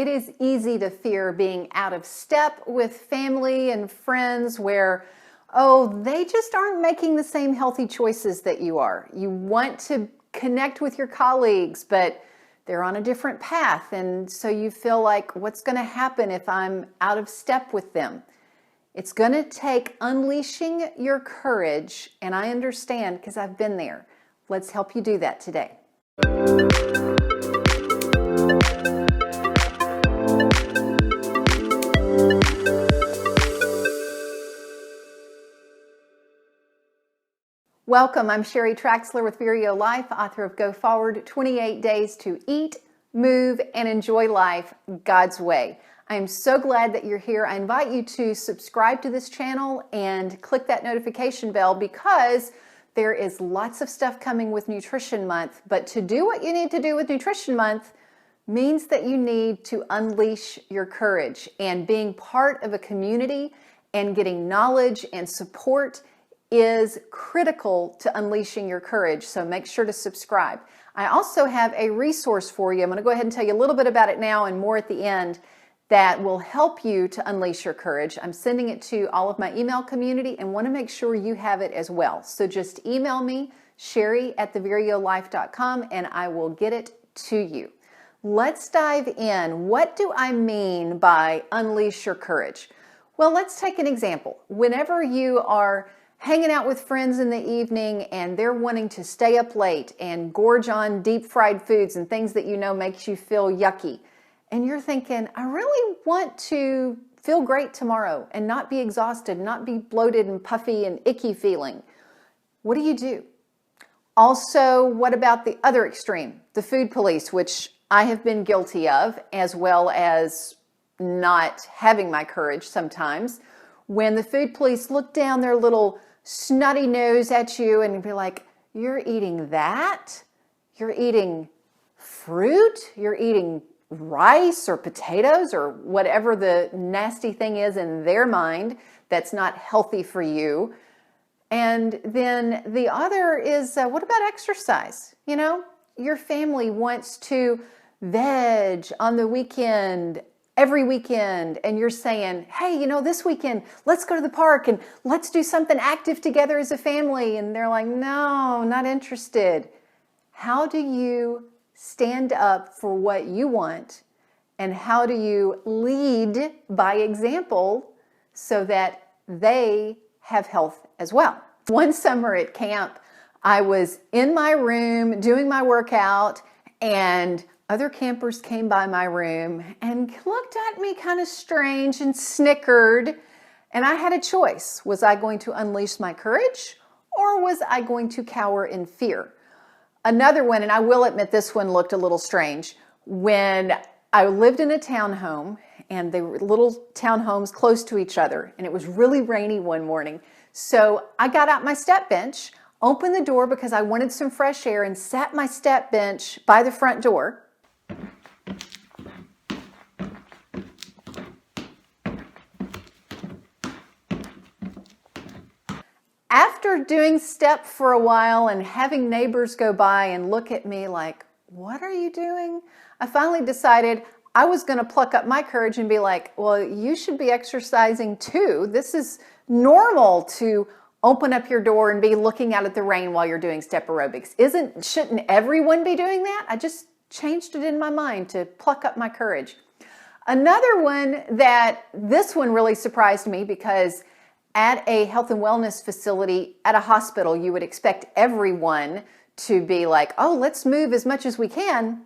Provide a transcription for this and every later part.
It is easy to fear being out of step with family and friends where, oh, they just aren't making the same healthy choices that you are. You want to connect with your colleagues, but they're on a different path. And so you feel like, what's going to happen if I'm out of step with them? It's going to take unleashing your courage. And I understand because I've been there. Let's help you do that today. Welcome, I'm Sheri Traxler with Nourish Your Life, author of Go Forward, 28 Days to Eat, Move, and Enjoy Life God's Way. I'm so glad that you're here. I invite you to subscribe to this channel and click that notification bell because there is lots of stuff coming with Nutrition Month. But to do what you need to do with Nutrition Month means that you need to unleash your courage, and being part of a community and getting knowledge and support is critical to unleashing your courage, so make sure to subscribe. I also have a resource for you. I'm going to go ahead and tell you a little bit about it now and more at the end that will help you to unleash your courage. I'm sending it to all of my email community and want to make sure you have it as well. So just email me, sheri@thevideolife.com, and I will get it to you. Let's dive in. What do I mean by unleash your courage? Well, let's take an example. Whenever you are hanging out with friends in the evening and they're wanting to stay up late and gorge on deep fried foods and things that you know makes you feel yucky, and you're thinking, I really want to feel great tomorrow and not be exhausted, not be bloated and puffy and icky feeling, what do? Also, what about the other extreme, the food police, which I have been guilty of, as well as not having my courage sometimes, when the food police look down their little snotty nose at you and be like, you're eating that? You're eating fruit? You're eating rice or potatoes or whatever the nasty thing is in their mind that's not healthy for you. And then the other is, what about exercise? You know, your family wants to veg on the weekend, every weekend, and you're saying, hey, you know, this weekend, let's go to the park and let's do something active together as a family. And they're like, no, not interested. How do you stand up for what you want? And how do you lead by example so that they have health as well? One summer at camp, I was in my room doing my workout, and other campers came by my room and looked at me kind of strange and snickered. And I had a choice. Was I going to unleash my courage, or was I going to cower in fear? Another one, and I will admit this one looked a little strange, when I lived in a townhome, and they were little townhomes close to each other, and it was really rainy one morning. So I got out my step bench, opened the door because I wanted some fresh air, and sat my step bench by the front door. After doing step for a while and having neighbors go by and look at me like, what are you doing? I finally decided I was going to pluck up my courage and be like, well, you should be exercising too. This is normal to open up your door and be looking out at the rain while you're doing step aerobics. Shouldn't everyone be doing that? I just changed it in my mind to pluck up my courage. Another one this one really surprised me, because at a health and wellness facility, at a hospital, you would expect everyone to be like, oh, let's move as much as we can.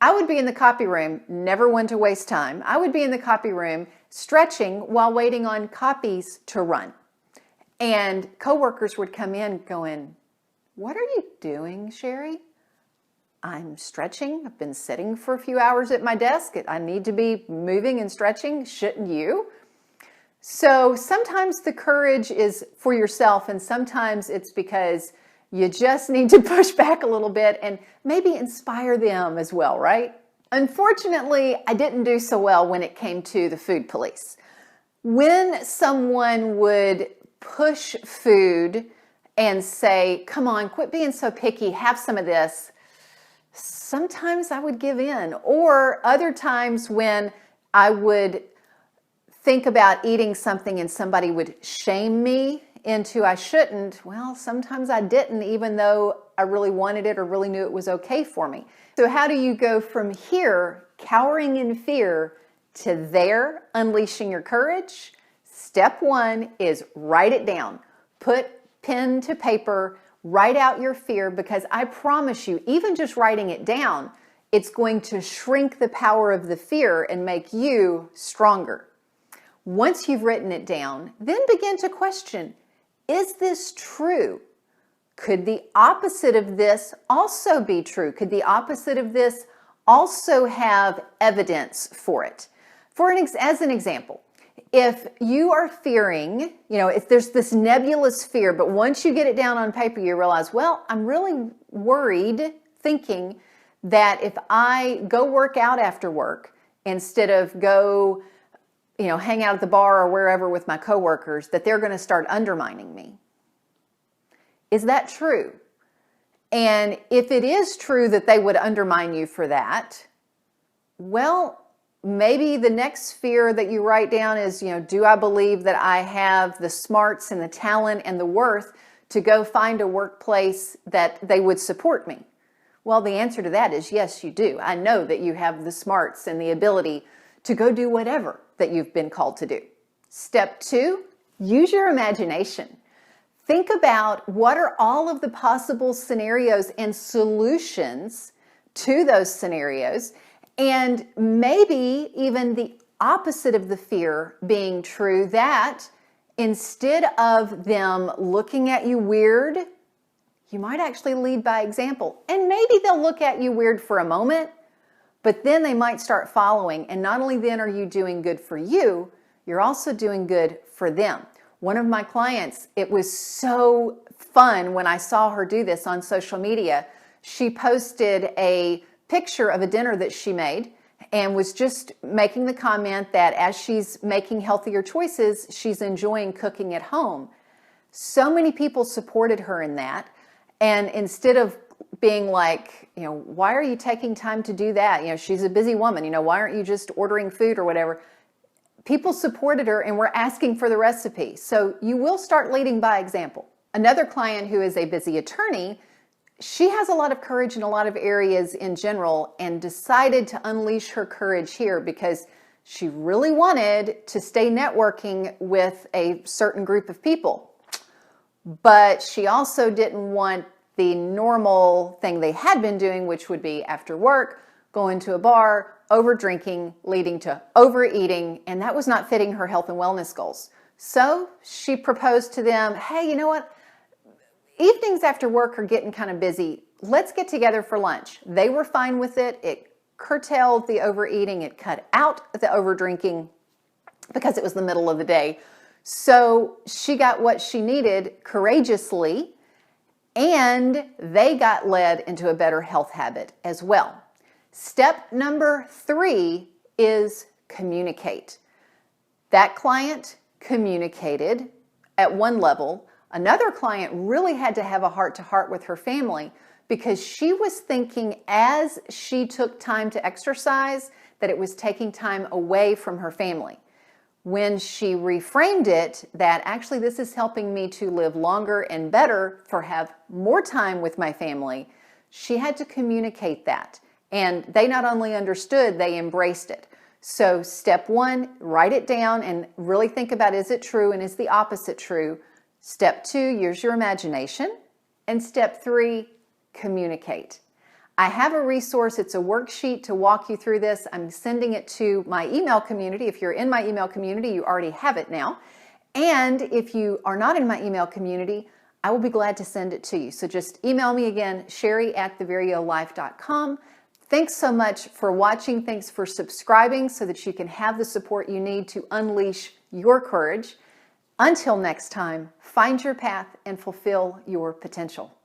I would be in the copy room, never one to waste time. I would be in the copy room stretching while waiting on copies to run. And coworkers would come in going, what are you doing, Sheri? I'm stretching. I've been sitting for a few hours at my desk. I need to be moving and stretching. Shouldn't you? So sometimes the courage is for yourself, and sometimes it's because you just need to push back a little bit and maybe inspire them as well, right? Unfortunately, I didn't do so well when it came to the food police. When someone would push food and say, come on, quit being so picky, have some of this, sometimes I would give in, or other times when I would think about eating something and somebody would shame me into I shouldn't, well, sometimes I didn't, even though I really wanted it or really knew it was okay for me. So how do you go from here, cowering in fear, to there, unleashing your courage? Step one is write it down. Put pen to paper, write out your fear, because I promise you, even just writing it down, it's going to shrink the power of the fear and make you stronger. Once you've written it down, then begin to question, is this true? Could the opposite of this also be true? Could the opposite of this also have evidence for it? As an example, if you are fearing, if there's this nebulous fear, but once you get it down on paper, you realize, well, I'm really worried, thinking that if I go work out after work instead of go hang out at the bar or wherever with my coworkers, that they're going to start undermining me. Is that true? And if it is true that they would undermine you for that, well, maybe the next fear that you write down is, do I believe that I have the smarts and the talent and the worth to go find a workplace that they would support me? Well, the answer to that is yes, you do. I know that you have the smarts and the ability to go do whatever that you've been called to do. Step two, use your imagination. Think about what are all of the possible scenarios and solutions to those scenarios, and maybe even the opposite of the fear being true, that instead of them looking at you weird, you might actually lead by example. And maybe they'll look at you weird for a moment, but then they might start following, and not only then are you doing good for you, you're also doing good for them. One of my clients, it was so fun when I saw her do this on social media. She posted a picture of a dinner that she made and was just making the comment that as she's making healthier choices, she's enjoying cooking at home. So many people supported her in that, and instead of being like, why are you taking time to do that? She's a busy woman. Why aren't you just ordering food or whatever? People supported her and were asking for the recipe. So you will start leading by example. Another client who is a busy attorney, she has a lot of courage in a lot of areas in general, and decided to unleash her courage here because she really wanted to stay networking with a certain group of people. But she also didn't want the normal thing they had been doing, which would be after work, going to a bar, over drinking, leading to overeating, and that was not fitting her health and wellness goals. So she proposed to them, hey, you know what? Evenings after work are getting kind of busy. Let's get together for lunch. They were fine with it. It curtailed the overeating. It cut out the overdrinking because it was the middle of the day. So she got what she needed courageously, and they got led into a better health habit as well. Step number 3 is communicate. That client communicated at one level. Another client really had to have a heart-to-heart with her family because she was thinking as she took time to exercise that it was taking time away from her family. When she reframed it, that actually this is helping me to live longer and better, for have more time with my family, she had to communicate that. And they not only understood, they embraced it. So step 1, write it down and really think about, is it true and is the opposite true? Step 2, use your imagination. And step 3, communicate. I have a resource. It's a worksheet to walk you through this. I'm sending it to my email community. If you're in my email community, you already have it now. And if you are not in my email community, I will be glad to send it to you. So just email me again, sheri@theveryolife.com. Thanks so much for watching. Thanks for subscribing so that you can have the support you need to unleash your courage. Until next time, find your path and fulfill your potential.